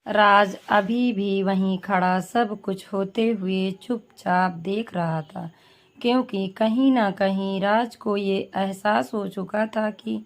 राज अभी भी वहीं खड़ा सब कुछ होते हुए चुपचाप देख रहा था, क्योंकि कहीं ना कहीं राज को ये एहसास हो चुका था कि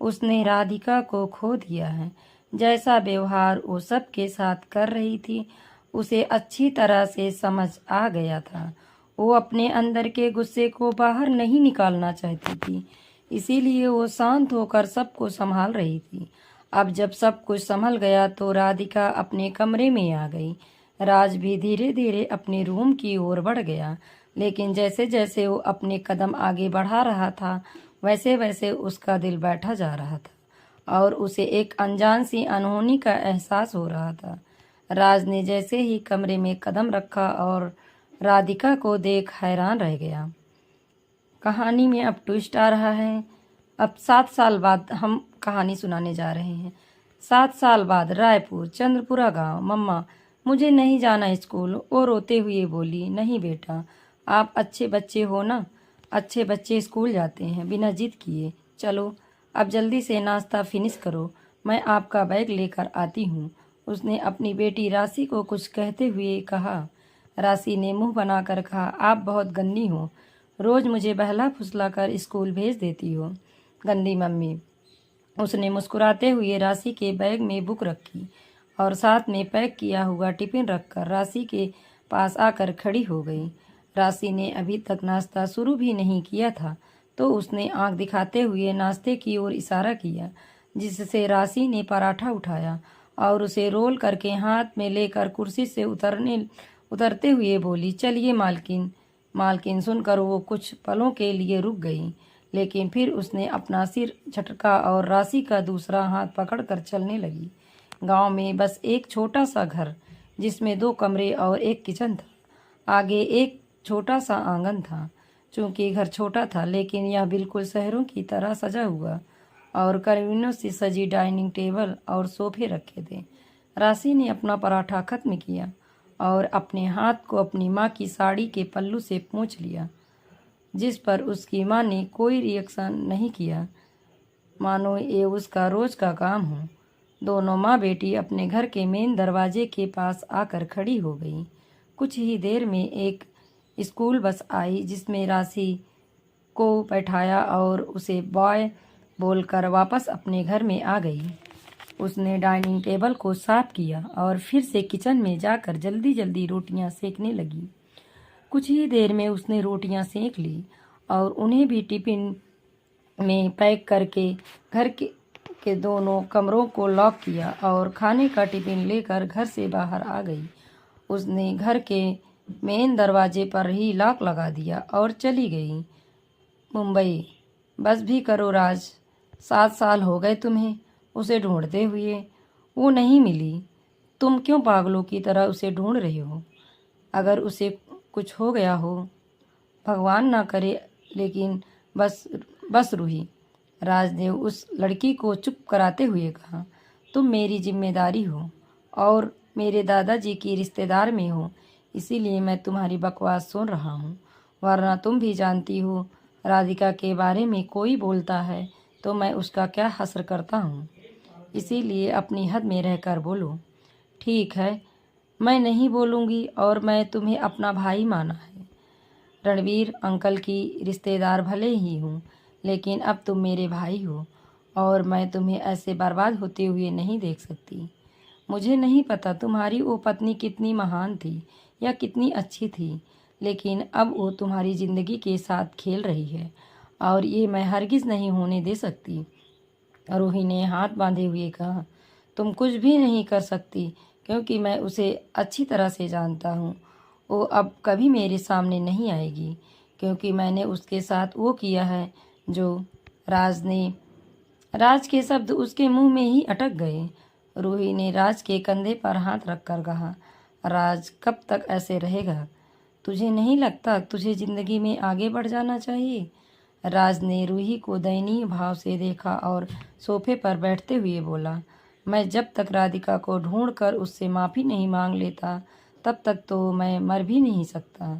उसने राधिका को खो दिया है। जैसा व्यवहार वो सबके साथ कर रही थी, उसे अच्छी तरह से समझ आ गया था। वो अपने अंदर के गुस्से को बाहर नहीं निकालना चाहती थी, इसीलिए वो शांत होकर सबको संभाल रही थी। अब जब सब कुछ संभल गया तो राधिका अपने कमरे में आ गई। राज भी धीरे धीरे अपने रूम की ओर बढ़ गया, लेकिन जैसे जैसे वो अपने कदम आगे बढ़ा रहा था, वैसे वैसे उसका दिल बैठा जा रहा था और उसे एक अनजान सी अनहोनी का एहसास हो रहा था। राज ने जैसे ही कमरे में कदम रखा और राधिका को देख हैरान रह गया। कहानी में अब ट्विस्ट आ रहा है। अब 7 साल बाद हम कहानी सुनाने जा रहे हैं। 7 साल बाद रायपुर चंद्रपुरा गांव। मम्मा, मुझे नहीं जाना स्कूल। वो रोते हुए बोली, नहीं बेटा, आप अच्छे बच्चे हो ना। अच्छे बच्चे स्कूल जाते हैं बिना जिद किए। चलो अब जल्दी से नाश्ता फिनिश करो, मैं आपका बैग लेकर आती हूँ। उसने अपनी बेटी राशि को कुछ कहते हुए कहा। राशि ने मुंह बनाकर कहा, आप बहुत गंदी हो, रोज मुझे बहला फुसला कर स्कूल भेज देती हो। गंदी मम्मी। उसने मुस्कुराते हुए राशि के बैग में बुक रखी और साथ में पैक किया हुआ टिफिन रखकर राशि के पास आकर खड़ी हो गई। राशि ने अभी तक नाश्ता शुरू भी नहीं किया था तो उसने आंख दिखाते हुए नाश्ते की ओर इशारा किया, जिससे राशि ने पराठा उठाया और उसे रोल करके हाथ में लेकर कुर्सी से उतरते हुए बोली, चलिए मालकिन। मालकिन सुनकर वो कुछ पलों के लिए रुक गई, लेकिन फिर उसने अपना सिर झटका और राशि का दूसरा हाथ पकड़कर चलने लगी। गांव में बस एक छोटा सा घर, जिसमें 2 कमरे और एक किचन था। आगे एक छोटा सा आंगन था। चूंकि घर छोटा था, लेकिन यह बिल्कुल शहरों की तरह सजा हुआ और कर्मीनों से सजी डाइनिंग टेबल और सोफे रखे थे। राशि ने अपना पराठा खत्म किया और अपने हाथ को अपनी माँ की साड़ी के पल्लू से पोंछ लिया, जिस पर उसकी माँ ने कोई रिएक्शन नहीं किया, मानो ये उसका रोज का काम हो। दोनों माँ बेटी अपने घर के मेन दरवाजे के पास आकर खड़ी हो गई। कुछ ही देर में एक स्कूल बस आई, जिसमें राशि को बैठाया और उसे बॉय बोलकर वापस अपने घर में आ गई। उसने डाइनिंग टेबल को साफ किया और फिर से किचन में जाकर जल्दी जल्दी रोटियां सेकने लगी। कुछ ही देर में उसने रोटियां सेक ली और उन्हें भी टिफिन में पैक करके घर के दोनों कमरों को लॉक किया और खाने का टिफिन लेकर घर से बाहर आ गई। उसने घर के मेन दरवाजे पर ही लॉक लगा दिया और चली गई। मुंबई। बस भी करो राज, 7 साल हो गए तुम्हें उसे ढूंढते हुए, वो नहीं मिली। तुम क्यों पागलों की तरह उसे ढूंढ रही हो? अगर उसे कुछ हो गया हो, भगवान ना करे, लेकिन बस बस रूही। राज ने उस लड़की को चुप कराते हुए कहा, तुम मेरी जिम्मेदारी हो और मेरे दादाजी की रिश्तेदार में हो, इसीलिए मैं तुम्हारी बकवास सुन रहा हूँ। वरना तुम भी जानती हो, राधिका के बारे में कोई बोलता है तो मैं उसका क्या हश्र करता हूँ। इसीलिए अपनी हद में रहकर बोलो। ठीक है, मैं नहीं बोलूँगी और मैं तुम्हें अपना भाई माना है। रणवीर अंकल की रिश्तेदार भले ही हूँ, लेकिन अब तुम मेरे भाई हो और मैं तुम्हें ऐसे बर्बाद होते हुए नहीं देख सकती। मुझे नहीं पता तुम्हारी वो पत्नी कितनी महान थी या कितनी अच्छी थी, लेकिन अब वो तुम्हारी ज़िंदगी के साथ खेल रही है और ये मैं हरगिज़ नहीं होने दे सकती। रूही ने हाथ बांधे हुए कहा, तुम कुछ भी नहीं कर सकती, क्योंकि मैं उसे अच्छी तरह से जानता हूँ। वो अब कभी मेरे सामने नहीं आएगी, क्योंकि मैंने उसके साथ वो किया है जो राज के शब्द उसके मुंह में ही अटक गए। रूही ने राज के कंधे पर हाथ रखकर कहा, राज कब तक ऐसे रहेगा? तुझे नहीं लगता तुझे जिंदगी में आगे बढ़ जाना चाहिए? राज ने रूही को दयनीय भाव से देखा और सोफे पर बैठते हुए बोला, मैं जब तक राधिका को ढूंढकर उससे माफ़ी नहीं मांग लेता, तब तक तो मैं मर भी नहीं सकता।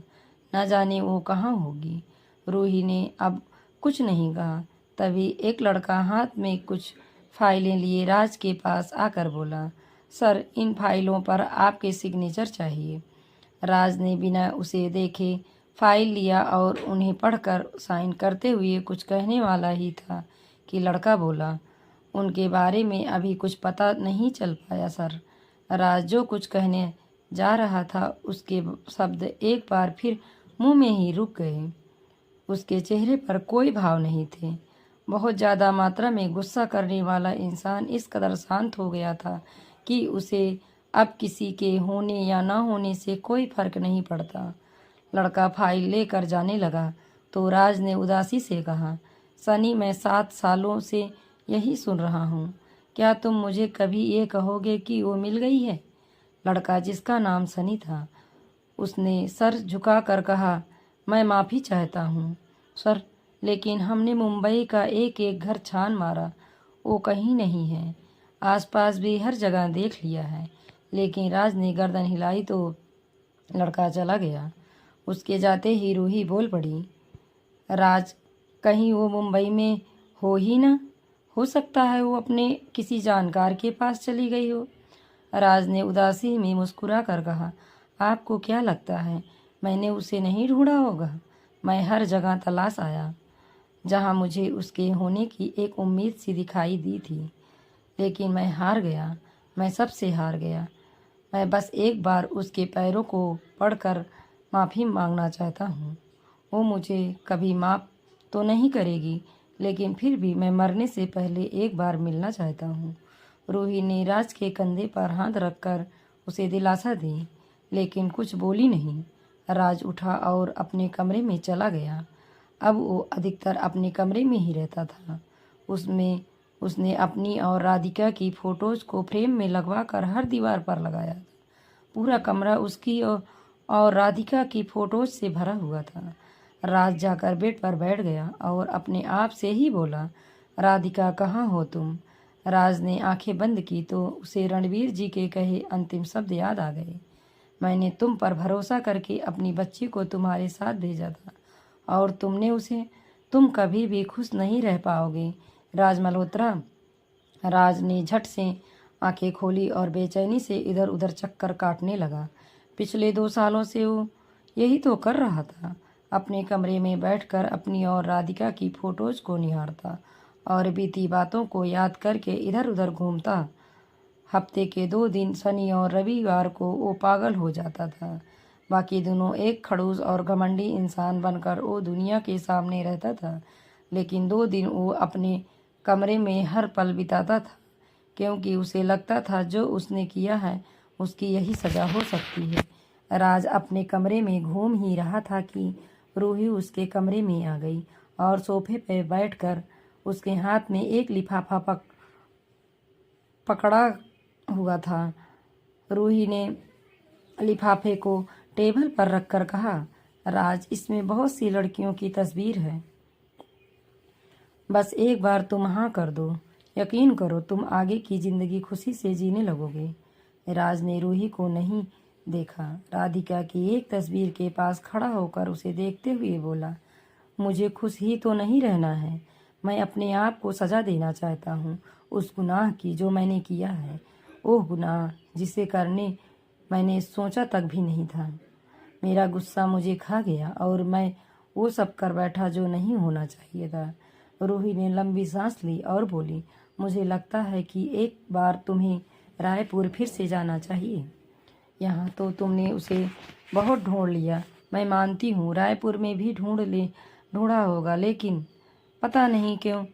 न जाने वो कहाँ होगी। रूही ने अब कुछ नहीं कहा। तभी एक लड़का हाथ में कुछ फाइलें लिए राज के पास आकर बोला, सर, इन फाइलों पर आपके सिग्नेचर चाहिए। राज ने बिना उसे देखे फाइल लिया और उन्हें पढ़कर साइन करते हुए कुछ कहने वाला ही था कि लड़का बोला, उनके बारे में अभी कुछ पता नहीं चल पाया सर। राज जो कुछ कहने जा रहा था उसके शब्द एक बार फिर मुंह में ही रुक गए। उसके चेहरे पर कोई भाव नहीं थे। बहुत ज़्यादा मात्रा में गुस्सा करने वाला इंसान इस कदर शांत हो गया था कि उसे अब किसी के होने या ना होने से कोई फर्क नहीं पड़ता। लड़का फाइल लेकर जाने लगा तो राज ने उदासी से कहा, सनी, मैं 7 सालों से यही सुन रहा हूँ। क्या तुम मुझे कभी ये कहोगे कि वो मिल गई है? लड़का, जिसका नाम सनी था, उसने सर झुकाकर कहा, मैं माफ़ी चाहता हूँ सर, लेकिन हमने मुंबई का एक एक घर छान मारा, वो कहीं नहीं है। आसपास भी हर जगह देख लिया है। लेकिन राज ने गर्दन हिलाई तो लड़का चला गया। उसके जाते ही रूही बोल पड़ी, राज, कहीं वो मुंबई में हो ही ना? हो सकता है वो अपने किसी जानकार के पास चली गई हो। राज ने उदासी में मुस्कुरा कर कहा, आपको क्या लगता है मैंने उसे नहीं ढूंढा होगा? मैं हर जगह तलाश आया जहां मुझे उसके होने की एक उम्मीद सी दिखाई दी थी, लेकिन मैं हार गया। मैं सबसे हार गया। मैं बस एक बार उसके पैरों को पढ़कर माफ़ी मांगना चाहता हूँ। वो मुझे कभी माफ़ तो नहीं करेगी, लेकिन फिर भी मैं मरने से पहले एक बार मिलना चाहता हूँ। रूही ने राज के कंधे पर हाथ रखकर उसे दिलासा दी, लेकिन कुछ बोली नहीं। राज उठा और अपने कमरे में चला गया। अब वो अधिकतर अपने कमरे में ही रहता था। उसमें उसने अपनी और राधिका की फ़ोटोज़ को फ्रेम में लगवा कर हर दीवार पर लगाया था। पूरा कमरा उसकी और राधिका की फ़ोटोज़ से भरा हुआ था। राज जाकर बेड पर बैठ गया और अपने आप से ही बोला, राधिका, कहाँ हो तुम? राज ने आंखें बंद की तो उसे रणवीर जी के कहे अंतिम शब्द याद आ गए। मैंने तुम पर भरोसा करके अपनी बच्ची को तुम्हारे साथ भेजा था और तुमने उसे, तुम कभी भी खुश नहीं रह पाओगे राज मल्होत्रा। राज ने झट से आंखें खोली और बेचैनी से इधर उधर चक्कर काटने लगा। पिछले 2 सालों से वो यही तो कर रहा था। अपने कमरे में बैठकर अपनी और राधिका की फ़ोटोज़ को निहारता और बीती बातों को याद करके इधर उधर घूमता। हफ्ते के 2 दिन शनि और रविवार को वो पागल हो जाता था। बाकी दिनों एक खड़ूस और घमंडी इंसान बनकर वो दुनिया के सामने रहता था। लेकिन 2 दिन वो अपने कमरे में हर पल बिताता था, क्योंकि उसे लगता था जो उसने किया है उसकी यही सज़ा हो सकती है। राज अपने कमरे में घूम ही रहा था कि रूही उसके कमरे में आ गई और सोफे पर बैठकर उसके हाथ में एक लिफाफा पकड़ा हुआ था। रूही ने लिफाफे को टेबल पर रखकर कहा, राज, इसमें बहुत सी लड़कियों की तस्वीर है। बस एक बार तुम हाँ कर दो, यकीन करो तुम आगे की ज़िंदगी खुशी से जीने लगोगे। राज ने रूही को नहीं देखा। राधिका की एक तस्वीर के पास खड़ा होकर उसे देखते हुए बोला, मुझे खुश ही तो नहीं रहना है। मैं अपने आप को सज़ा देना चाहता हूँ उस गुनाह की जो मैंने किया है। ओह गुनाह जिसे करने मैंने सोचा तक भी नहीं था। मेरा गुस्सा मुझे खा गया और मैं वो सब कर बैठा जो नहीं होना चाहिए था। रूही ने लंबी सांस ली और बोली, मुझे लगता है कि एक बार तुम्हें रायपुर फिर से जाना चाहिए। यहाँ तो तुमने उसे बहुत ढूंढ लिया। मैं मानती हूँ रायपुर में भी ढूंढा होगा, लेकिन पता नहीं क्यों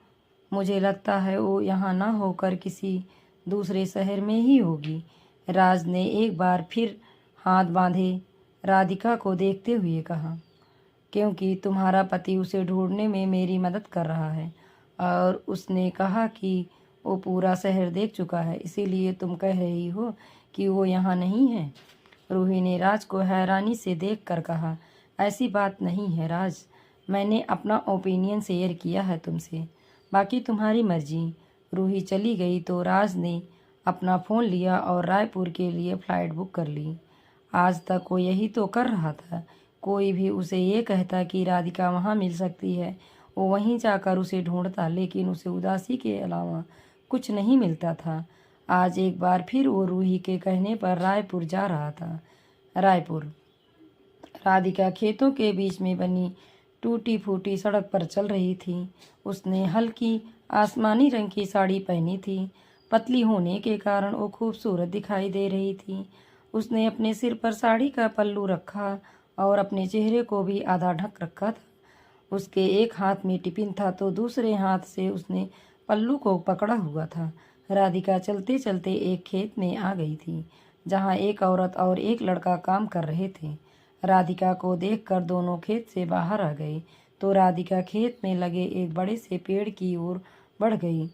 मुझे लगता है वो यहाँ ना होकर किसी दूसरे शहर में ही होगी। राज ने एक बार फिर हाथ बांधे राधिका को देखते हुए कहा, क्योंकि तुम्हारा पति उसे ढूंढने में मेरी मदद कर रहा है और उसने कहा कि वो पूरा शहर देख चुका है, इसीलिए तुम कह रही हो कि वो यहाँ नहीं है। रूही ने राज को हैरानी से देख कर कहा, ऐसी बात नहीं है राज, मैंने अपना ओपिनियन शेयर किया है तुमसे, बाकी तुम्हारी मर्जी। रूही चली गई तो राज ने अपना फ़ोन लिया और रायपुर के लिए फ़्लाइट बुक कर ली। आज तक वो यही तो कर रहा था। कोई भी उसे ये कहता कि राधिका वहाँ मिल सकती है, वो वहीं जाकर उसे ढूंढता, लेकिन उसे उदासी के अलावा कुछ नहीं मिलता था। आज एक बार फिर वो रूही के कहने पर रायपुर जा रहा था। रायपुर। राधिका खेतों के बीच में बनी टूटी फूटी सड़क पर चल रही थी। उसने हल्की आसमानी रंग की साड़ी पहनी थी। पतली होने के कारण वो खूबसूरत दिखाई दे रही थी। उसने अपने सिर पर साड़ी का पल्लू रखा और अपने चेहरे को भी आधा ढक रखा था। उसके एक हाथ में टिफिन था तो दूसरे हाथ से उसने पल्लू को पकड़ा हुआ था। राधिका चलते चलते एक खेत में आ गई थी जहाँ एक औरत और एक लड़का काम कर रहे थे। राधिका को देखकर दोनों खेत से बाहर आ गए तो राधिका खेत में लगे एक बड़े से पेड़ की ओर बढ़ गई।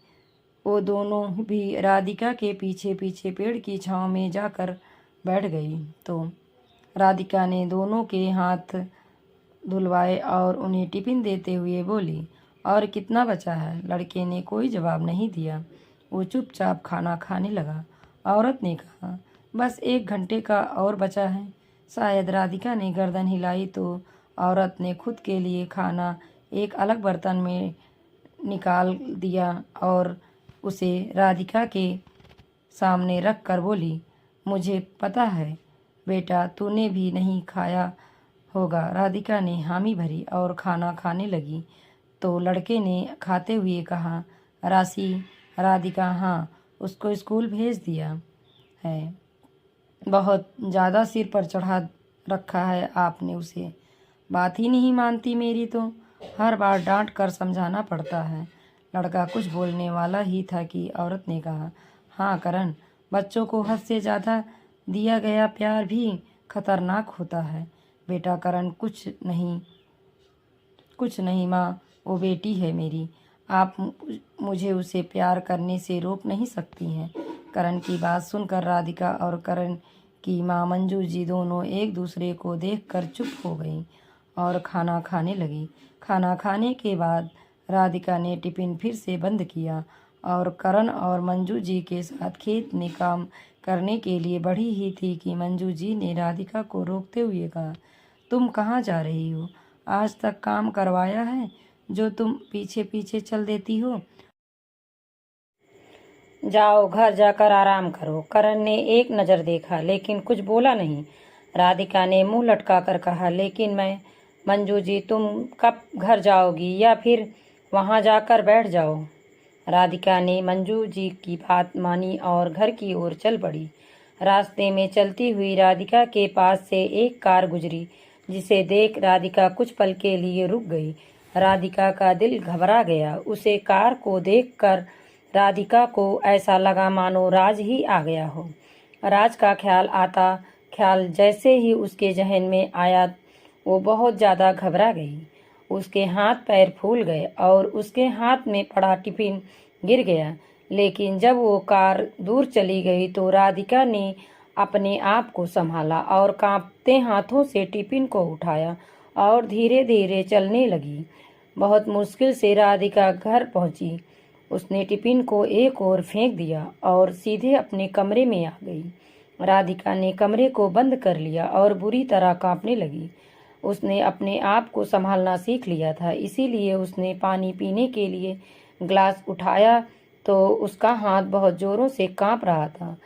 वो दोनों भी राधिका के पीछे पीछे पेड़ की छांव में जाकर बैठ गई तो राधिका ने दोनों के हाथ धुलवाए और उन्हें टिफिन देते हुए बोली, और कितना बचा है? लड़के ने कोई जवाब नहीं दिया। वो चुपचाप खाना खाने लगा। औरत ने कहा, बस 1 घंटे का और बचा है। शायद। राधिका ने गर्दन हिलाई तो औरत ने खुद के लिए खाना एक अलग बर्तन में निकाल दिया और उसे राधिका के सामने रख कर बोली, मुझे पता है बेटा, तूने भी नहीं खाया होगा। राधिका ने हामी भरी और खाना खाने लगी तो लड़के ने खाते हुए कहा, राशि? राधिका, हाँ, उसको स्कूल भेज दिया है। बहुत ज़्यादा सिर पर चढ़ा रखा है आपने उसे। बात ही नहीं मानती मेरी तो। हर बार डांट कर समझाना पड़ता है। लड़का कुछ बोलने वाला ही था कि औरत ने कहा, हाँ करण, बच्चों को हद से ज़्यादा दिया गया प्यार भी खतरनाक होता है। बेटा करण, कुछ नहीं माँ, वो बेटी है मेरी। आप मुझे उसे प्यार करने से रोक नहीं सकती हैं। करण की बात सुनकर राधिका और करण की माँ मंजू जी दोनों एक दूसरे को देखकर चुप हो गईं और खाना खाने लगी। खाना खाने के बाद राधिका ने टिफिन फिर से बंद किया और करण और मंजू जी के साथ खेत में काम करने के लिए बढ़ी ही थी कि मंजू जी ने राधिका को रोकते हुए कहा, तुम कहाँ जा रही हो? आज तक काम करवाया है जो तुम पीछे पीछे चल देती हो? जाओ, घर जाकर आराम करो। करण ने एक नज़र देखा लेकिन कुछ बोला नहीं। राधिका ने मुंह लटकाकर कहा, लेकिन मैं। मंजू जी, तुम कब घर जाओगी या फिर वहां जाकर बैठ जाओ? राधिका ने मंजू जी की बात मानी और घर की ओर चल पड़ी। रास्ते में चलती हुई राधिका के पास से एक कार गुजरी जिसे देख राधिका कुछ पल के लिए रुक गई। राधिका का दिल घबरा गया। उसे कार को देखकर राधिका को ऐसा लगा मानो राज ही आ गया हो। राज का ख्याल जैसे ही उसके जहन में आया वो बहुत ज़्यादा घबरा गई। उसके हाथ पैर फूल गए और उसके हाथ में पड़ा टिफिन गिर गया। लेकिन जब वो कार दूर चली गई तो राधिका ने अपने आप को संभाला और कांपते हाथों से टिफिन को उठाया और धीरे धीरे चलने लगी। बहुत मुश्किल से राधिका घर पहुंची। उसने टिफिन को एक ओर फेंक दिया और सीधे अपने कमरे में आ गई। राधिका ने कमरे को बंद कर लिया और बुरी तरह कांपने लगी। उसने अपने आप को संभालना सीख लिया था, इसीलिए उसने पानी पीने के लिए ग्लास उठाया तो उसका हाथ बहुत जोरों से कांप रहा था।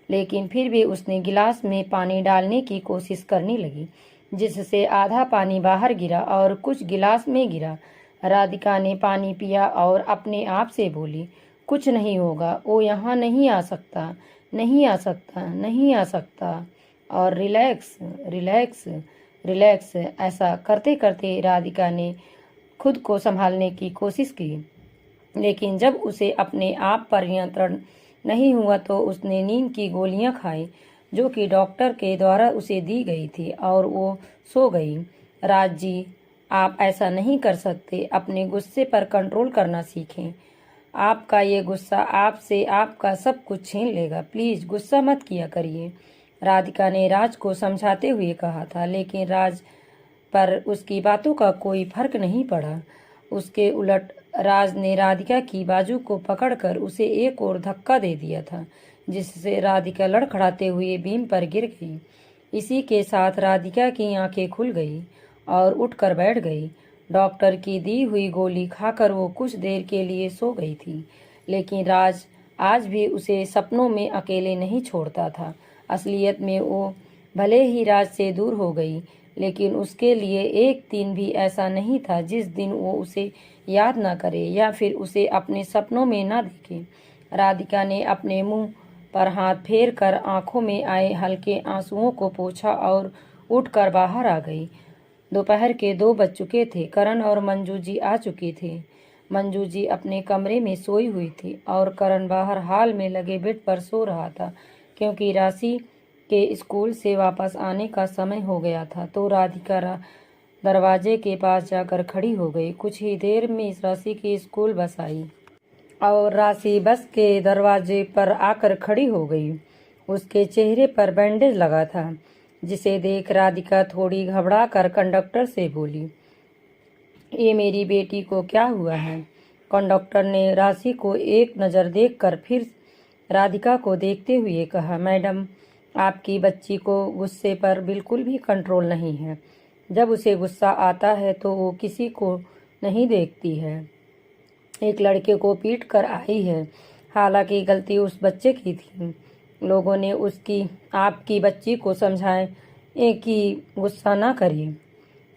लेकिन फिर भी उसने गिलास में पानी डालने की कोशिश करने लगी, जिससे आधा पानी बाहर गिरा और कुछ गिलास में गिरा। राधिका ने पानी पिया और अपने आप से बोली, कुछ नहीं होगा, वो यहाँ नहीं आ सकता, नहीं आ सकता, नहीं आ सकता। और रिलैक्स रिलैक्स रिलैक्स। ऐसा करते करते राधिका ने खुद को संभालने की कोशिश की, लेकिन जब उसे अपने आप पर नियंत्रण नहीं हुआ तो उसने नींद की गोलियां खाई जो कि डॉक्टर के द्वारा उसे दी गई थी और वो सो गई। राज जी, आप ऐसा नहीं कर सकते। अपने गुस्से पर कंट्रोल करना सीखें। आपका ये गुस्सा आपसे आपका सब कुछ छीन लेगा। प्लीज गुस्सा मत किया करिए। राधिका ने राज को समझाते हुए कहा था, लेकिन राज पर उसकी बातों का कोई फर्क नहीं पड़ा। उसके उलट राज ने राधिका की बाजू को पकड़कर उसे एक और धक्का दे दिया था, जिससे राधिका लड़खड़ाते हुए बीम पर गिर गई। इसी के साथ राधिका की आंखें खुल गई और उठकर बैठ गई। डॉक्टर की दी हुई गोली खाकर वो कुछ देर के लिए सो गई थी, लेकिन राज आज भी उसे सपनों में अकेले नहीं छोड़ता था। असलियत में वो भले ही राज से दूर हो गई, लेकिन उसके लिए एक दिन भी ऐसा नहीं था जिस दिन वो उसे याद न करे या फिर उसे अपने सपनों में न देखे। राधिका ने अपने मुंह पर हाथ फेर कर आंखों में आए हल्के आंसुओं को पोंछा और उठकर बाहर आ गई। दोपहर के 2 बज चुके थे। करण और मंजू जी आ चुके थे। मंजू जी अपने कमरे में सोई हुई थी और करण बाहर हॉल में लगे बेड पर सो रहा था। क्योंकि राशि के स्कूल से वापस आने का समय हो गया था, तो राधिका दरवाजे के पास जाकर खड़ी हो गई। कुछ ही देर में राशि की स्कूल बस आई और राशि बस के दरवाजे पर आकर खड़ी हो गई। उसके चेहरे पर बैंडेज लगा था, जिसे देख राधिका थोड़ी घबरा कर कंडक्टर से बोली, ये मेरी बेटी को क्या हुआ है? कंडक्टर ने राशि को एक नज़र देखकर फिर राधिका को देखते हुए कहा, मैडम, आपकी बच्ची को गुस्से पर बिल्कुल भी कंट्रोल नहीं है। जब उसे गुस्सा आता है तो वो किसी को नहीं देखती है। एक लड़के को पीट कर आई है। हालांकि गलती उस बच्चे की थी। लोगों ने आपकी बच्ची को समझाए कि गुस्सा ना करिए।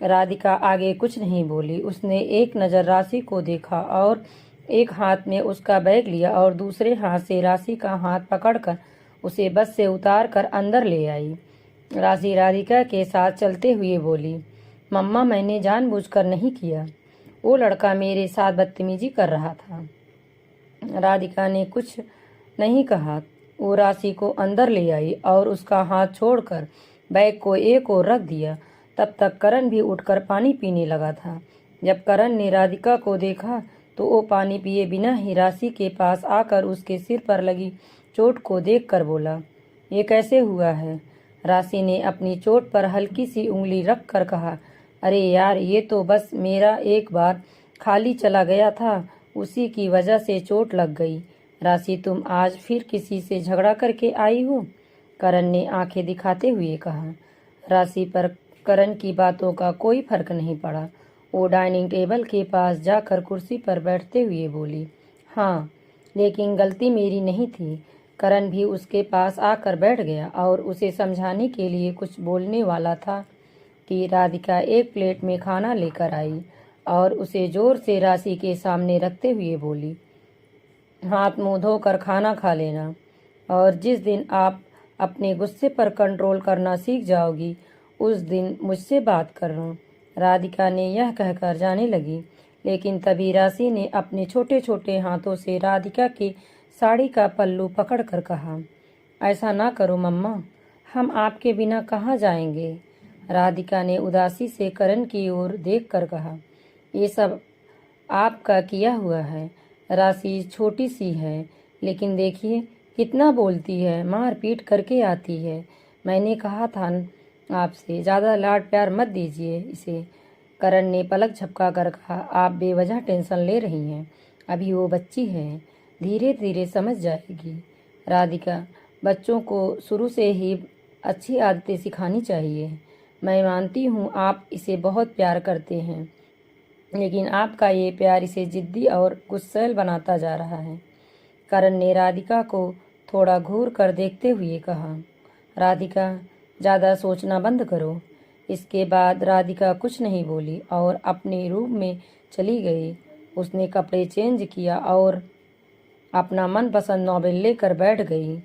राधिका आगे कुछ नहीं बोली। उसने एक नज़र राशि को देखा और एक हाथ में उसका बैग लिया और दूसरे हाथ से राशि का हाथ पकड़कर उसे बस से उतार कर अंदर ले आई। राशि राधिका के साथ चलते हुए बोली, मम्मा, मैंने जानबूझकर नहीं किया। वो लड़का मेरे साथ बदतमीजी कर रहा था। राधिका ने कुछ नहीं कहा। वो राशि को अंदर ले आई और उसका हाथ छोड़कर बैग को एक ओर रख दिया। तब तक करण भी उठकर पानी पीने लगा था। जब करण ने राधिका को देखा तो वो पानी पिए बिना ही राशि के पास आकर उसके सिर पर लगी चोट को देखकर बोला, ये कैसे हुआ है? राशि ने अपनी चोट पर हल्की सी उंगली रख कर कहा, अरे यार, ये तो बस मेरा एक बार खाली चला गया था, उसी की वजह से चोट लग गई। राशि, तुम आज फिर किसी से झगड़ा करके आई हो? करण ने आंखें दिखाते हुए कहा। राशि पर करण की बातों का कोई फर्क नहीं पड़ा। वो डाइनिंग टेबल के पास जाकर कुर्सी पर बैठते हुए बोली, हाँ, लेकिन गलती मेरी नहीं थी। करण भी उसके पास आकर बैठ गया और उसे समझाने के लिए कुछ बोलने वाला था कि राधिका एक प्लेट में खाना लेकर आई और उसे जोर से राशि के सामने रखते हुए बोली, हाथ मुंह धोकर खाना खा लेना, और जिस दिन आप अपने गुस्से पर कंट्रोल करना सीख जाओगी उस दिन मुझसे बात करना। राधिका ने यह कहकर जाने लगी, लेकिन तभी राशि ने अपने छोटे छोटे हाथों से राधिका की साड़ी का पल्लू पकड़कर कहा, ऐसा ना करो मम्मा, हम आपके बिना कहाँ जाएंगे? राधिका ने उदासी से करण की ओर देखकर कहा, ये सब आपका किया हुआ है। राशि छोटी सी है, लेकिन देखिए कितना बोलती है, मार पीट करके आती है। मैंने कहा था आपसे, ज़्यादा लाड प्यार मत दीजिए इसे। करण ने पलक झपका कर कहा, आप बेवजह टेंशन ले रही हैं। अभी वो बच्ची है, धीरे धीरे समझ जाएगी। राधिका, बच्चों को शुरू से ही अच्छी आदतें सिखानी चाहिए। मैं मानती हूँ आप इसे बहुत प्यार करते हैं, लेकिन आपका ये प्यार इसे जिद्दी और गुस्सैल बनाता जा रहा है। करण ने राधिका को थोड़ा घूर कर देखते हुए कहा, राधिका, ज़्यादा सोचना बंद करो। इसके बाद राधिका कुछ नहीं बोली और अपने रूम में चली गई। उसने कपड़े चेंज किया और अपना मनपसंद नॉवेल लेकर बैठ गई।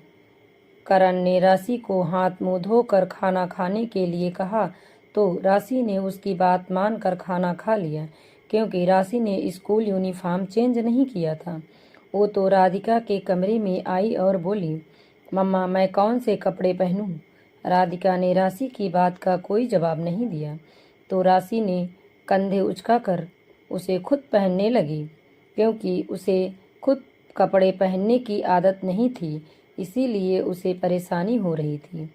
करण ने राशि को हाथ मुंह धोकर खाना खाने के लिए कहा तो राशि ने उसकी बात मानकर खाना खा लिया, क्योंकि राशि ने स्कूल यूनिफॉर्म चेंज नहीं किया था। वो तो राधिका के कमरे में आई और बोली, मम्मा, मैं कौन से कपड़े पहनूं? राधिका ने राशि की बात का कोई जवाब नहीं दिया, तो राशि ने कंधे उचकाकर उसे खुद पहनने लगी। क्योंकि उसे खुद कपड़े पहनने की आदत नहीं थी, इसीलिए उसे परेशानी हो रही थी।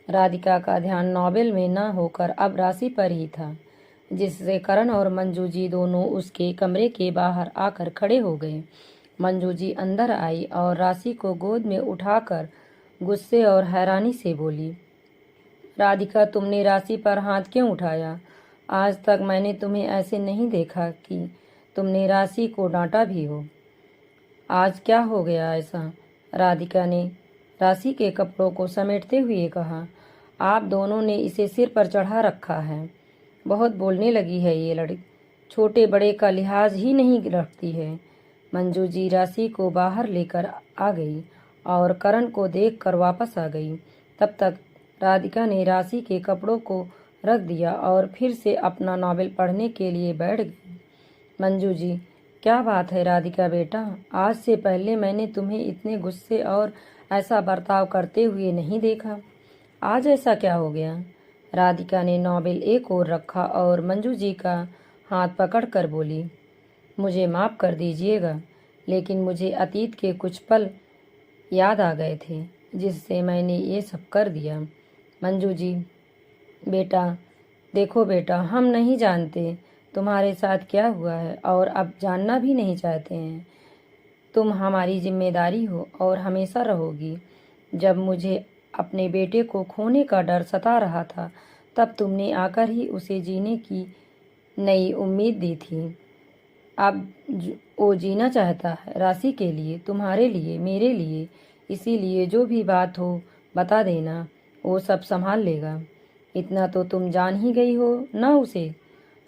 राधिका का ध्यान नॉवेल में न होकर अब राशि पर ही था, जिससे करण और मंजू जी दोनों उसके कमरे के बाहर आकर खड़े हो गए। मंजू जी अंदर आई और राशि को गोद में उठाकर गुस्से और हैरानी से बोली, राधिका, तुमने राशि पर हाथ क्यों उठाया? आज तक मैंने तुम्हें ऐसे नहीं देखा कि तुमने राशि को डांटा भी हो। आज क्या हो गया ऐसा? राधिका ने राशि के कपड़ों को समेटते हुए कहा। आप दोनों ने इसे सिर पर चढ़ा रखा है। बहुत बोलने लगी है ये लड़की, छोटे बड़े का लिहाज ही नहीं रखती है। मंजू जी राशि को बाहर लेकर आ गई और करण को देखकर वापस आ गई। तब तक राधिका ने राशि के कपड़ों को रख दिया और फिर से अपना नॉवेल पढ़ने के लिए बैठ गई। मंजू जी, क्या बात है राधिका बेटा, आज से पहले मैंने तुम्हें इतने गुस्से और ऐसा बर्ताव करते हुए नहीं देखा। आज ऐसा क्या हो गया? राधिका ने नॉवेल एक ओर रखा और मंजू जी का हाथ पकड़कर बोली, मुझे माफ़ कर दीजिएगा, लेकिन मुझे अतीत के कुछ पल याद आ गए थे जिससे मैंने ये सब कर दिया। मंजू जी बेटा, देखो बेटा, हम नहीं जानते तुम्हारे साथ क्या हुआ है और अब जानना भी नहीं चाहते हैं। तुम हमारी जिम्मेदारी हो और हमेशा रहोगी। जब मुझे अपने बेटे को खोने का डर सता रहा था, तब तुमने आकर ही उसे जीने की नई उम्मीद दी थी। अब वो जीना चाहता है, राशि के लिए, तुम्हारे लिए, मेरे लिए। इसीलिए जो भी बात हो बता देना, वो सब संभाल लेगा। इतना तो तुम जान ही गई हो ना उसे।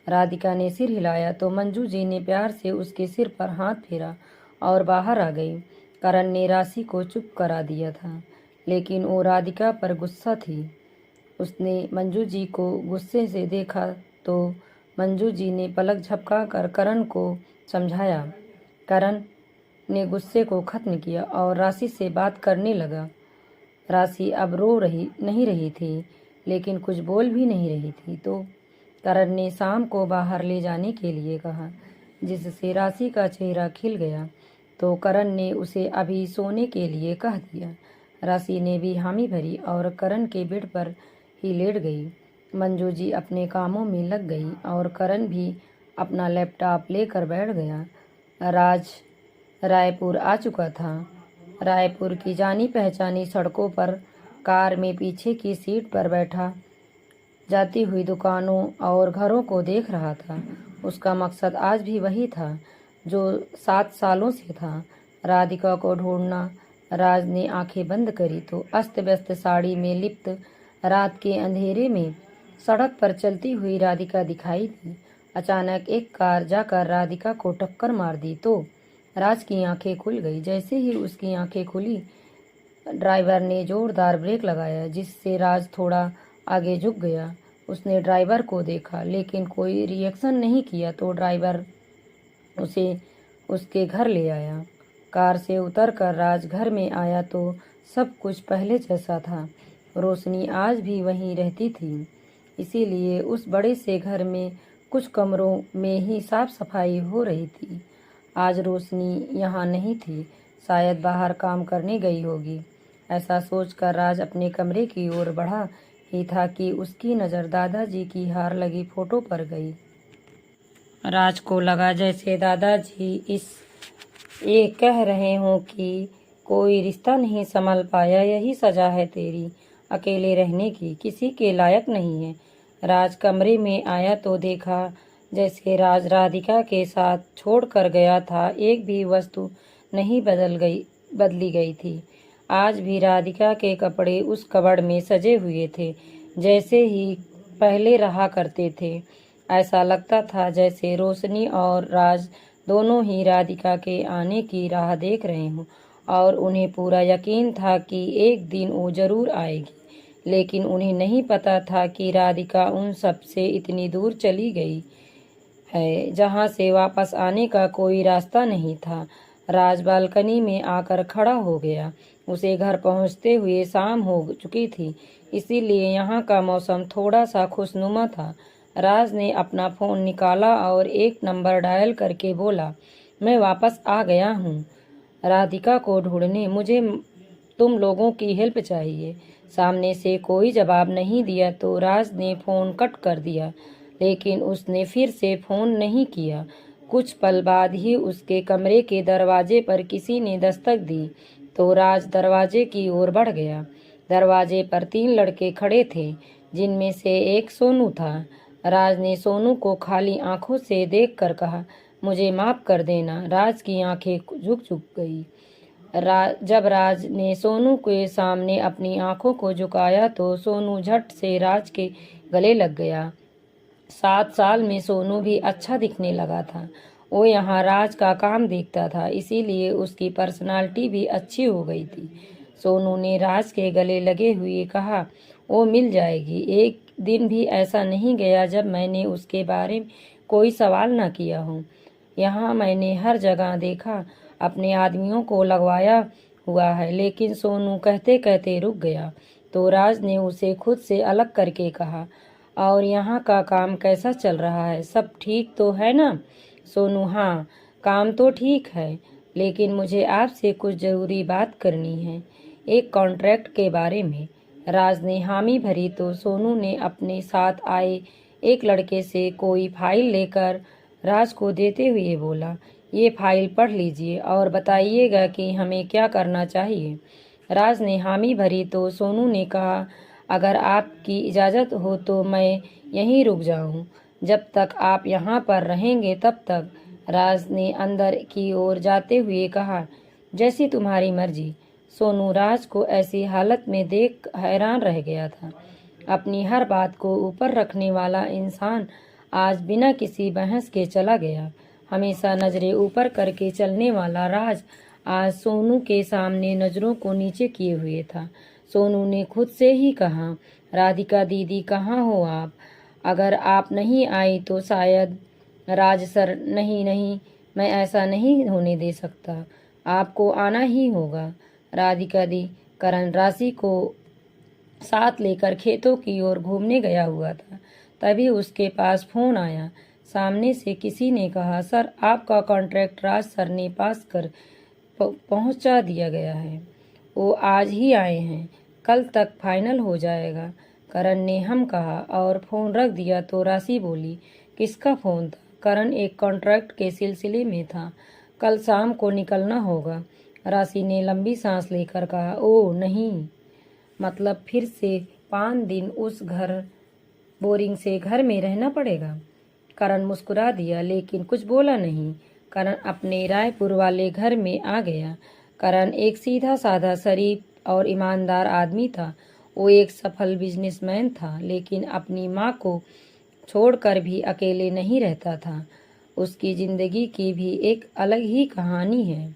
राधिका ने सिर हिलाया तो मंजू जी ने प्यार से उसके सिर पर हाथ फेरा और बाहर आ गई। करण ने राशि को चुप करा दिया था, लेकिन वो राधिका पर गुस्सा थी। उसने मंजू जी को गुस्से से देखा तो मंजू जी ने पलक झपकाकर करण को समझाया। करण ने गुस्से को खत्म किया और राशि से बात करने लगा। राशि अब रो नहीं रही थी, लेकिन कुछ बोल भी नहीं रही थी। तो करण ने शाम को बाहर ले जाने के लिए कहा, जिससे राशि का चेहरा खिल गया। तो करण ने उसे अभी सोने के लिए कह दिया। राशि ने भी हामी भरी और करण के बेड पर ही लेट गई। मंजू जी अपने कामों में लग गई और करण भी अपना लैपटॉप लेकर बैठ गया। राज रायपुर आ चुका था। रायपुर की जानी पहचानी सड़कों पर कार में पीछे की सीट पर बैठा जाती हुई दुकानों और घरों को देख रहा था। उसका मकसद आज भी वही था जो 7 सालों से था, राधिका को ढूंढना। राज ने आंखें बंद करी तो अस्त व्यस्त साड़ी में लिप्त रात के अंधेरे में सड़क पर चलती हुई राधिका दिखाई दी। अचानक एक कार जाकर राधिका को टक्कर मार दी तो राज की आंखें खुल गई। जैसे ही उसकी आंखें खुली, ड्राइवर ने जोरदार ब्रेक लगाया, जिससे राज थोड़ा आगे झुक गया। उसने ड्राइवर को देखा, लेकिन कोई रिएक्शन नहीं किया तो ड्राइवर उसे उसके घर ले आया। कार से उतरकर राज घर में आया तो सब कुछ पहले जैसा था। रोशनी आज भी वहीं रहती थी, इसीलिए उस बड़े से घर में कुछ कमरों में ही साफ सफाई हो रही थी। आज रोशनी यहाँ नहीं थी, शायद बाहर काम करने गई होगी। ऐसा सोचकर राज अपने कमरे की ओर बढ़ा ही था कि उसकी नज़र दादाजी की हार लगी फोटो पर गई। राज को लगा जैसे दादाजी ये कह रहे हों कि कोई रिश्ता नहीं संभल पाया, यही सजा है तेरी अकेले रहने की, किसी के लायक नहीं है। राज कमरे में आया तो देखा जैसे राज राधिका के साथ छोड़ कर गया था, एक भी वस्तु नहीं बदली गई थी। आज भी राधिका के कपड़े उस कबर्ड में सजे हुए थे, जैसे ही पहले रहा करते थे। ऐसा लगता था जैसे रोशनी और राज दोनों ही राधिका के आने की राह देख रहे हों और उन्हें पूरा यकीन था कि एक दिन वो जरूर आएगी। लेकिन उन्हें नहीं पता था कि राधिका उन सब से इतनी दूर चली गई है, जहाँ से वापस आने का कोई रास्ता नहीं था। राज बालकनी में आकर खड़ा हो गया। उसे घर पहुँचते हुए शाम हो चुकी थी, इसीलिए यहाँ का मौसम थोड़ा सा खुशनुमा था। राज ने अपना फ़ोन निकाला और एक नंबर डायल करके बोला, मैं वापस आ गया हूँ राधिका को ढूंढने, मुझे तुम लोगों की हेल्प चाहिए। सामने से कोई जवाब नहीं दिया तो राज ने फ़ोन कट कर दिया, लेकिन उसने फिर से फ़ोन नहीं किया। कुछ पल बाद ही उसके कमरे के दरवाजे पर किसी ने दस्तक दी तो राज दरवाजे की ओर बढ़ गया। दरवाजे पर 3 लड़के खड़े थे, जिनमें से एक सोनू था। राज ने सोनू को खाली आंखों से देखकर कहा, मुझे माफ़ कर देना। राज की आंखें झुक गई जब राज ने सोनू के सामने अपनी आंखों को झुकाया तो सोनू झट से राज के गले लग गया। 7 साल में सोनू भी अच्छा दिखने लगा था। वो यहाँ राज का काम देखता था, इसीलिए उसकी पर्सनालिटी भी अच्छी हो गई थी। सोनू ने राज के गले लगे हुए कहा, वो मिल जाएगी। एक दिन भी ऐसा नहीं गया जब मैंने उसके बारे में कोई सवाल न किया हो। यहाँ मैंने हर जगह देखा, अपने आदमियों को लगवाया हुआ है। लेकिन सोनू कहते कहते रुक गया तो राज ने उसे खुद से अलग करके कहा, और यहाँ का काम कैसा चल रहा है, सब ठीक तो है ना? सोनू, हाँ, काम तो ठीक है, लेकिन मुझे आपसे कुछ ज़रूरी बात करनी है, एक कॉन्ट्रैक्ट के बारे में। राज ने हामी भरी तो सोनू ने अपने साथ आए एक लड़के से कोई फाइल लेकर राज को देते हुए बोला, ये फाइल पढ़ लीजिए और बताइएगा कि हमें क्या करना चाहिए। राज ने हामी भरी तो सोनू ने कहा, अगर आपकी इजाज़त हो तो मैं यहीं रुक जाऊं। जब तक आप यहाँ पर रहेंगे तब तक। राज ने अंदर की ओर जाते हुए कहा, जैसी तुम्हारी मर्जी। सोनू राज को ऐसी हालत में देख हैरान रह गया था। अपनी हर बात को ऊपर रखने वाला इंसान आज बिना किसी बहस के चला गया। हमेशा नजरें ऊपर करके चलने वाला राज आज सोनू के सामने नजरों को नीचे किए हुए था। सोनू ने खुद से ही कहा, राधिका दीदी कहाँ हो आप? अगर आप नहीं आई तो शायद। राज सर, नहीं नहीं, मैं ऐसा नहीं होने दे सकता, आपको आना ही होगा। राधिका दी, करण राशि को साथ लेकर खेतों की ओर घूमने गया हुआ था। तभी उसके पास फोन आया। सामने से किसी ने कहा, सर आपका कॉन्ट्रैक्ट राज सर ने पास कर पहुंचा दिया गया है। वो आज ही आए हैं, कल तक फाइनल हो जाएगा। करण ने हम कहा और फोन रख दिया तो राशि बोली, किसका फोन था? करण, एक कॉन्ट्रैक्ट के सिलसिले में था, कल शाम को निकलना होगा। राशि ने लंबी सांस लेकर कहा, ओह नहीं, मतलब फिर से 5 दिन उस बोरिंग से घर में रहना पड़ेगा? करण मुस्कुरा दिया लेकिन कुछ बोला नहीं। करण अपने रायपुर वाले घर में आ गया। करण एक सीधा साधा, शरीफ और ईमानदार आदमी था। वो एक सफल बिजनेसमैन था, लेकिन अपनी माँ को छोड़कर भी अकेले नहीं रहता था। उसकी जिंदगी की भी एक अलग ही कहानी है।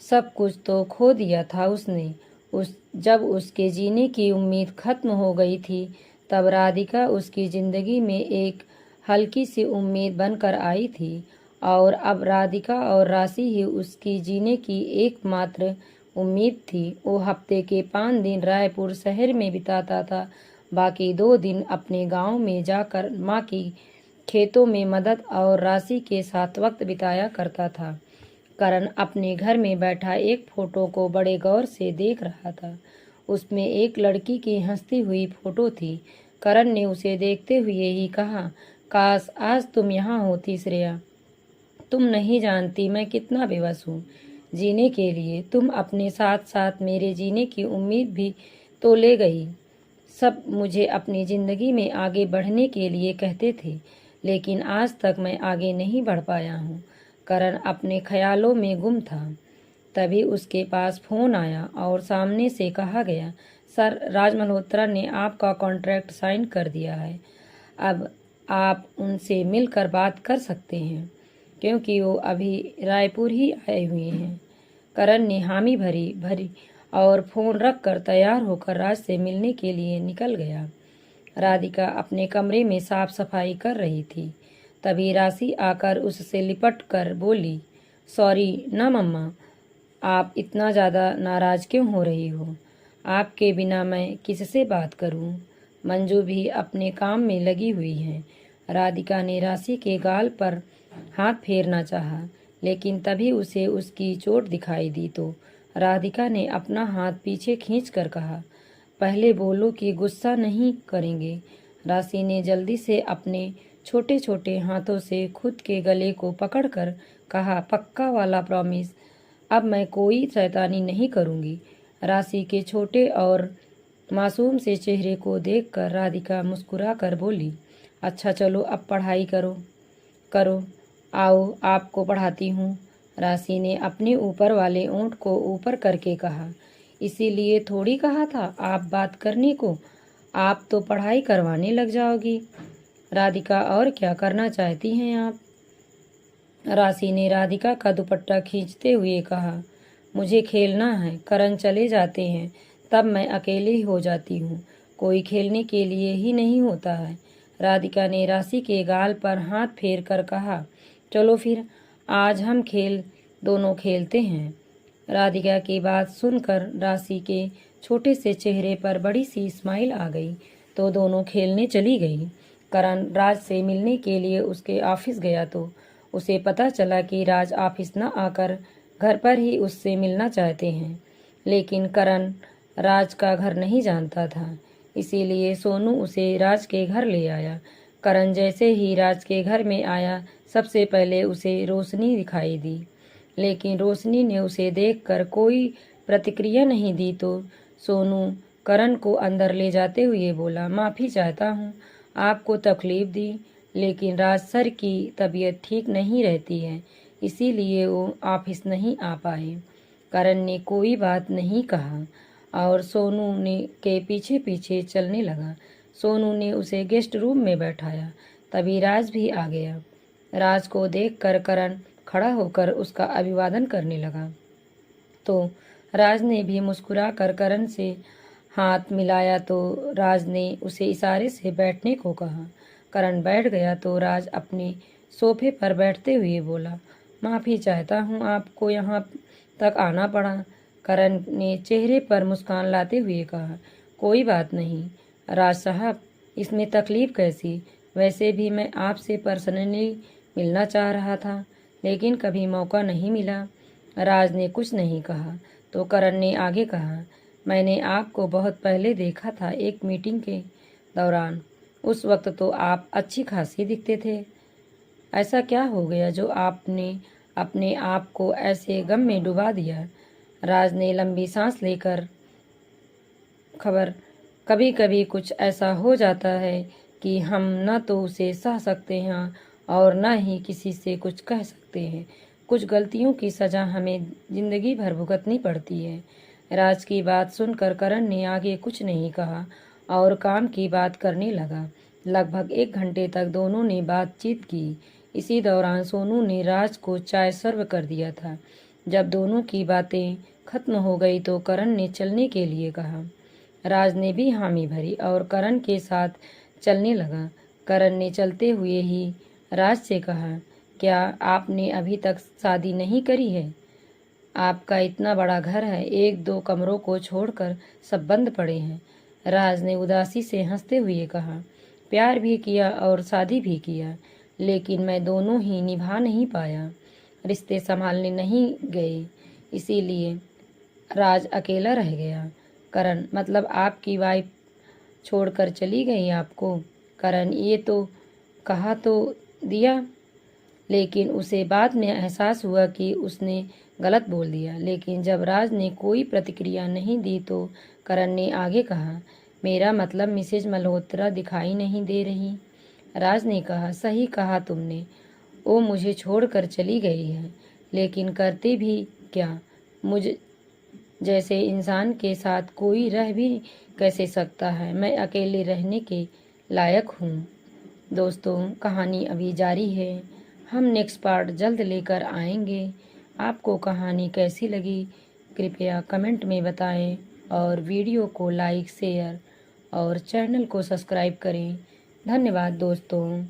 सब कुछ तो खो दिया था उसने। जब उसके जीने की उम्मीद खत्म हो गई थी, तब राधिका उसकी जिंदगी में एक हल्की सी उम्मीद बनकर आई थी, और अब राधिका और राशि ही उसकी जीने की एकमात्र उम्मीद थी। वो हफ्ते के 5 दिन रायपुर शहर में बिताता था, बाकी 2 दिन अपने गांव में जाकर माँ की खेतों में मदद और राशि के साथ वक्त बिताया करता था। करण अपने घर में बैठा एक फोटो को बड़े गौर से देख रहा था। उसमें एक लड़की की हंसती हुई फोटो थी। करण ने उसे देखते हुए ही कहा, काश आज तुम यहाँ होती श्रेया। तुम नहीं जानती मैं कितना बेबस हूँ जीने के लिए। तुम अपने साथ साथ मेरे जीने की उम्मीद भी तो ले गई। सब मुझे अपनी ज़िंदगी में आगे बढ़ने के लिए कहते थे, लेकिन आज तक मैं आगे नहीं बढ़ पाया हूँ। करण अपने ख्यालों में गुम था। तभी उसके पास फ़ोन आया और सामने से कहा गया, सर राज मल्होत्रा ने आपका कॉन्ट्रैक्ट साइन कर दिया है। अब आप उनसे मिलकर बात कर सकते हैं, क्योंकि वो अभी रायपुर ही आए हुए हैं। करण ने हामी भरी और फ़ोन रखकर तैयार होकर राज से मिलने के लिए निकल गया। राधिका अपने कमरे में साफ सफाई कर रही थी। तभी राशि आकर उससे लिपट कर बोली, सॉरी ना मम्मा, आप इतना ज़्यादा नाराज़ क्यों हो रही हो? आपके बिना मैं किससे बात करूं? मंजू भी अपने काम में लगी हुई है। राधिका ने राशि के गाल पर हाथ फेरना चाहा, लेकिन तभी उसे उसकी चोट दिखाई दी तो राधिका ने अपना हाथ पीछे खींचकर कहा, पहले बोलो कि गुस्सा नहीं करेंगे। राशि ने जल्दी से अपने छोटे छोटे हाथों से खुद के गले को पकड़कर कहा, पक्का वाला प्रॉमिस? अब मैं कोई शैतानी नहीं करूँगी। राशि के छोटे और मासूम से चेहरे को देखकर राधिका मुस्कुरा कर बोली, अच्छा चलो अब पढ़ाई करो, आओ आपको पढ़ाती हूँ। राशि ने अपने ऊपर वाले ऊँट को ऊपर करके कहा, इसीलिए थोड़ी कहा था आप बात करने को, आप तो पढ़ाई करवाने लग जाओगी। राधिका, और क्या करना चाहती हैं आप? राशि ने राधिका का दुपट्टा खींचते हुए कहा, मुझे खेलना है, करण चले जाते हैं तब मैं अकेली हो जाती हूँ, कोई खेलने के लिए ही नहीं होता है। राधिका ने राशि के गाल पर हाथ फेर कर कहा, चलो फिर आज हम दोनों खेलते हैं। राधिका की बात सुनकर राशि के छोटे से चेहरे पर बड़ी सी स्माइल आ गई तो दोनों खेलने चली गई। करण राज से मिलने के लिए उसके ऑफिस गया तो उसे पता चला कि राज ऑफिस न आकर घर पर ही उससे मिलना चाहते हैं, लेकिन करण राज का घर नहीं जानता था, इसीलिए सोनू उसे राज के घर ले आया। करण जैसे ही राज के घर में आया, सबसे पहले उसे रोशनी दिखाई दी, लेकिन रोशनी ने उसे देखकर कोई प्रतिक्रिया नहीं दी तो सोनू करण को अंदर ले जाते हुए बोला, माफ़ी चाहता हूँ आपको तकलीफ दी, लेकिन राज सर की तबीयत ठीक नहीं रहती है, इसीलिए वो ऑफिस नहीं आ पाए। करण ने कोई बात नहीं कहा और सोनू ने के पीछे पीछे चलने लगा। सोनू ने उसे गेस्ट रूम में बैठाया, तभी राज भी आ गया। राज को देखकर करण खड़ा होकर उसका अभिवादन करने लगा तो राज ने भी मुस्कुराकर करण से हाथ मिलाया तो राज ने उसे इशारे से बैठने को कहा। करण बैठ गया तो राज अपने सोफे पर बैठते हुए बोला, माफ़ी चाहता हूँ आपको यहाँ तक आना पड़ा। करण ने चेहरे पर मुस्कान लाते हुए कहा, कोई बात नहीं राज साहब, इसमें तकलीफ़ कैसी, वैसे भी मैं आपसे पर्सनली मिलना चाह रहा था, लेकिन कभी मौका नहीं मिला। राज ने कुछ नहीं कहा तो करण ने आगे कहा, मैंने आपको बहुत पहले देखा था एक मीटिंग के दौरान, उस वक्त तो आप अच्छी खासी दिखते थे, ऐसा क्या हो गया जो आपने अपने आप को ऐसे गम में डुबा दिया? राज ने लंबी सांस लेकर कभी कभी कुछ ऐसा हो जाता है कि हम न तो उसे सह सकते हैं और न ही किसी से कुछ कह सकते हैं। कुछ गलतियों की सज़ा हमें जिंदगी भर भुगतनी पड़ती है। राज की बात सुनकर करण ने आगे कुछ नहीं कहा और काम की बात करने लगा। लगभग 1 घंटे तक दोनों ने बातचीत की। इसी दौरान सोनू ने राज को चाय सर्व कर दिया था। जब दोनों की बातें खत्म हो गई तो करण ने चलने के लिए कहा। राज ने भी हामी भरी और करण के साथ चलने लगा। करण ने चलते हुए ही राज से कहा, क्या आपने अभी तक शादी नहीं करी है? आपका इतना बड़ा घर है, 1-2 कमरों को छोड़कर सब बंद पड़े हैं। राज ने उदासी से हंसते हुए कहा, प्यार भी किया और शादी भी किया, लेकिन मैं दोनों ही निभा नहीं पाया, रिश्ते संभालने नहीं गए, इसीलिए राज अकेला रह गया। करण, मतलब आपकी वाइफ छोड़कर चली गई आपको? करण, ये तो कहा तो दिया, लेकिन उसे बाद में एहसास हुआ कि उसने गलत बोल दिया। लेकिन जब राज ने कोई प्रतिक्रिया नहीं दी तो करण ने आगे कहा, मेरा मतलब मिसेज मल्होत्रा दिखाई नहीं दे रही। राज ने कहा, सही कहा तुमने, वो मुझे छोड़कर चली गई है, लेकिन करते भी क्या, मुझ जैसे इंसान के साथ कोई रह भी कैसे सकता है? मैं अकेले रहने के लायक हूँ। दोस्तों, कहानी अभी जारी है, हम नेक्स्ट पार्ट जल्द लेकर आएंगे। आपको कहानी कैसी लगी कृपया कमेंट में बताएं और वीडियो को लाइक, शेयर और चैनल को सब्सक्राइब करें। धन्यवाद दोस्तों।